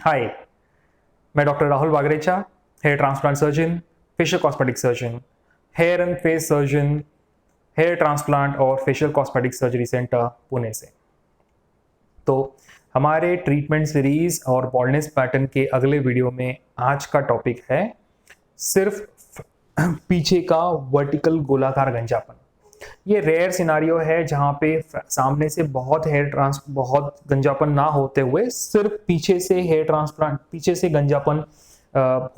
हाय, मैं doctor Rahul Wagrecha, hair transplant surgeon, facial cosmetic surgeon, hair and face surgeon, hair transplant और facial cosmetic surgery centre Pune से। तो हमारे treatment series और baldness pattern के अगले वीडियो में आज का टॉपिक है सिर्फ पीछे का वर्टिकल गोलाकार गंजापन। ये रेयर सिनारियो है जहां पे सामने से बहुत गंजापन ना होते हुए सिर्फ पीछे से हेयर ट्रांसप्लांट, पीछे से गंजापन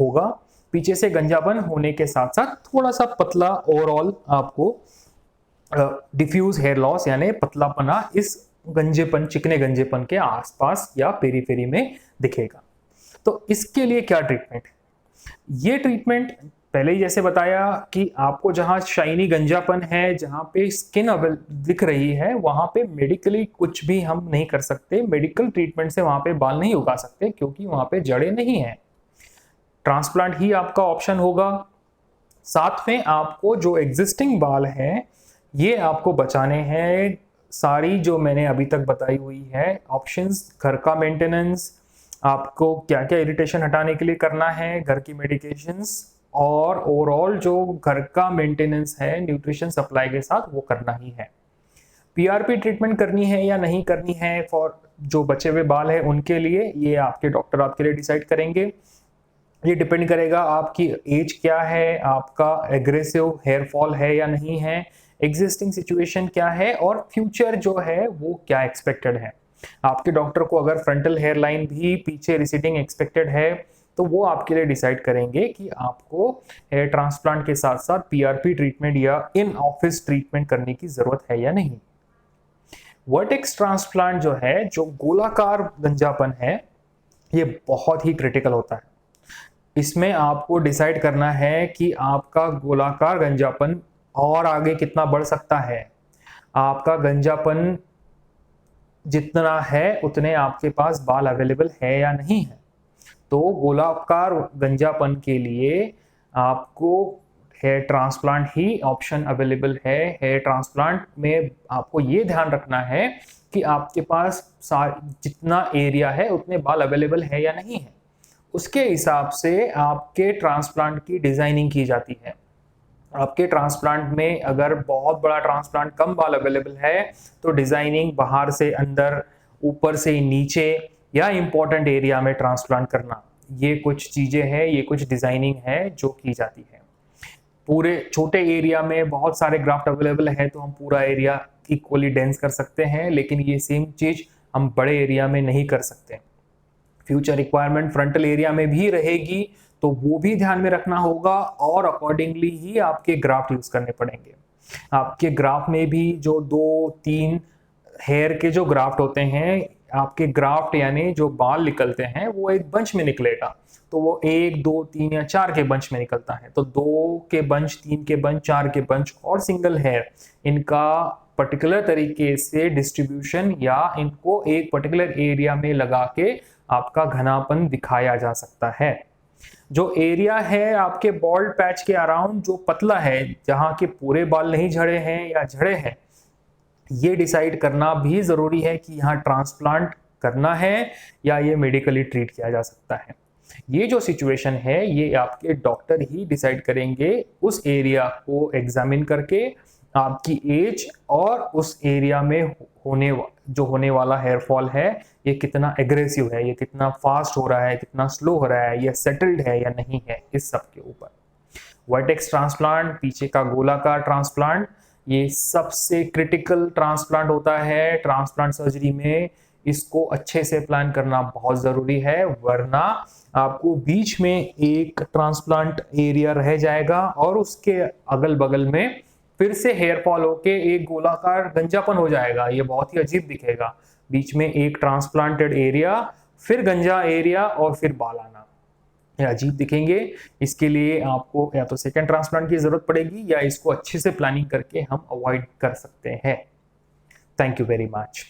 होगा। पीछे से गंजापन होने के साथ साथ थोड़ा सा पतला ओवरऑल आपको डिफ्यूज हेयर लॉस यानी पतलापना इस गंजेपन, चिकने गंजेपन के आसपास या पेरीफेरी में दिखेगा। तो इसके लिए क्या ट्रीटमेंट है? ये ट्रीटमेंट पहले ही जैसे बताया कि आपको जहां शाइनी गंजापन है, जहां पे स्किन दिख रही है, वहां पे मेडिकली कुछ भी हम नहीं कर सकते। मेडिकल ट्रीटमेंट से वहां पे बाल नहीं उगा सकते क्योंकि वहां पे जड़ें नहीं है। ट्रांसप्लांट ही आपका ऑप्शन होगा। साथ में आपको जो एग्जिस्टिंग बाल हैं ये आपको बचाने हैं। सारी जो मैंने अभी तक बताई हुई है ऑप्शंस, घर का मेंटेनेंस, आपको क्या क्या इरिटेशन हटाने के लिए करना है, घर की मेडिकेशंस और ओवरऑल जो घर का मेंटेनेंस है न्यूट्रिशन सप्लाई के साथ, वो करना ही है। पीआरपी ट्रीटमेंट करनी है या नहीं करनी है फॉर जो बचे हुए बाल है उनके लिए, ये आपके डॉक्टर आपके लिए डिसाइड करेंगे। ये डिपेंड करेगा आपकी एज क्या है, आपका एग्रेसिव हेयर फॉल है या नहीं है, एग्जिस्टिंग सिचुएशन क्या है और फ्यूचर जो है वो क्या एक्सपेक्टेड है। आपके डॉक्टर को अगर फ्रंटल हेयर लाइन भी पीछे रिसीडिंग एक्सपेक्टेड है तो वो आपके लिए डिसाइड करेंगे कि आपको हेयर ट्रांसप्लांट के साथ साथ पीआरपी ट्रीटमेंट या इन ऑफिस ट्रीटमेंट करने की जरूरत है या नहीं। वर्टेक्स ट्रांसप्लांट जो है, जो गोलाकार गंजापन है, ये बहुत ही क्रिटिकल होता है। इसमें आपको डिसाइड करना है कि आपका गोलाकार गंजापन और आगे कितना बढ़ सकता है। आपका गंजापन जितना है उतने आपके पास बाल अवेलेबल है या नहीं है। तो गोलाकार गंजापन के लिए आपको हेयर ट्रांसप्लांट ही ऑप्शन अवेलेबल है। हेयर ट्रांसप्लांट में आपको ये ध्यान रखना है कि आपके पास जितना एरिया है उतने बाल अवेलेबल है या नहीं है। उसके हिसाब से आपके ट्रांसप्लांट की डिजाइनिंग की जाती है। आपके ट्रांसप्लांट में अगर बहुत बड़ा ट्रांसप्लांट, कम बाल अवेलेबल है, तो डिजाइनिंग बाहर से अंदर, ऊपर से नीचे या इंपॉर्टेंट एरिया में ट्रांसप्लांट करना, ये कुछ चीजें हैं, ये कुछ डिजाइनिंग है जो की जाती है। पूरे छोटे एरिया में बहुत सारे ग्राफ्ट अवेलेबल है तो हम पूरा एरिया इक्वली डेंस कर सकते हैं, लेकिन ये सेम चीज हम बड़े एरिया में नहीं कर सकते। फ्यूचर रिक्वायरमेंट फ्रंटल एरिया में भी रहेगी तो वो भी ध्यान में रखना होगा और अकॉर्डिंगली ही आपके ग्राफ्ट यूज करने पड़ेंगे। आपके ग्राफ्ट में भी जो 2-3 हेयर के जो ग्राफ्ट होते हैं, आपके ग्राफ्ट यानी जो बाल निकलते हैं वो एक बंच में निकलेगा, तो वो 1, 2, 3 या 4 के बंच में निकलता है। तो 2 के बंच, 3 के बंच, 4 के बंच और सिंगल हेयर, इनका पर्टिकुलर तरीके से डिस्ट्रीब्यूशन या इनको एक पर्टिकुलर एरिया में लगा के आपका घनापन दिखाया जा सकता है। जो एरिया है आपके बॉल्ड पैच के अराउंड जो पतला है, जहां के पूरे बाल नहीं झड़े हैं या झड़े हैं, ये डिसाइड करना भी जरूरी है कि यहाँ ट्रांसप्लांट करना है या ये मेडिकली ट्रीट किया जा सकता है। ये जो सिचुएशन है ये आपके डॉक्टर ही डिसाइड करेंगे उस एरिया को एग्जामिन करके, आपकी एज और उस एरिया में होने वाला हेयर फॉल है ये कितना एग्रेसिव है, ये कितना फास्ट हो रहा है, कितना स्लो हो रहा है, ये सेटल्ड है या नहीं है, इस सब के ऊपर। वर्टेक्स ट्रांसप्लांट, पीछे का गोलाकार ट्रांसप्लांट, ये सबसे क्रिटिकल ट्रांसप्लांट होता है ट्रांसप्लांट सर्जरी में। इसको अच्छे से प्लान करना बहुत जरूरी है, वरना आपको बीच में एक ट्रांसप्लांट एरिया रह जाएगा और उसके अगल बगल में फिर से हेयर फॉल होके एक गोलाकार गंजापन हो जाएगा। ये बहुत ही अजीब दिखेगा, बीच में एक ट्रांसप्लांटेड एरिया, फिर गंजा एरिया और फिर बाल आना, ये अजीब दिखेंगे। इसके लिए आपको या तो सेकंड ट्रांसप्लांट की जरूरत पड़ेगी या इसको अच्छे से प्लानिंग करके हम अवॉइड कर सकते हैं। Thank you very much.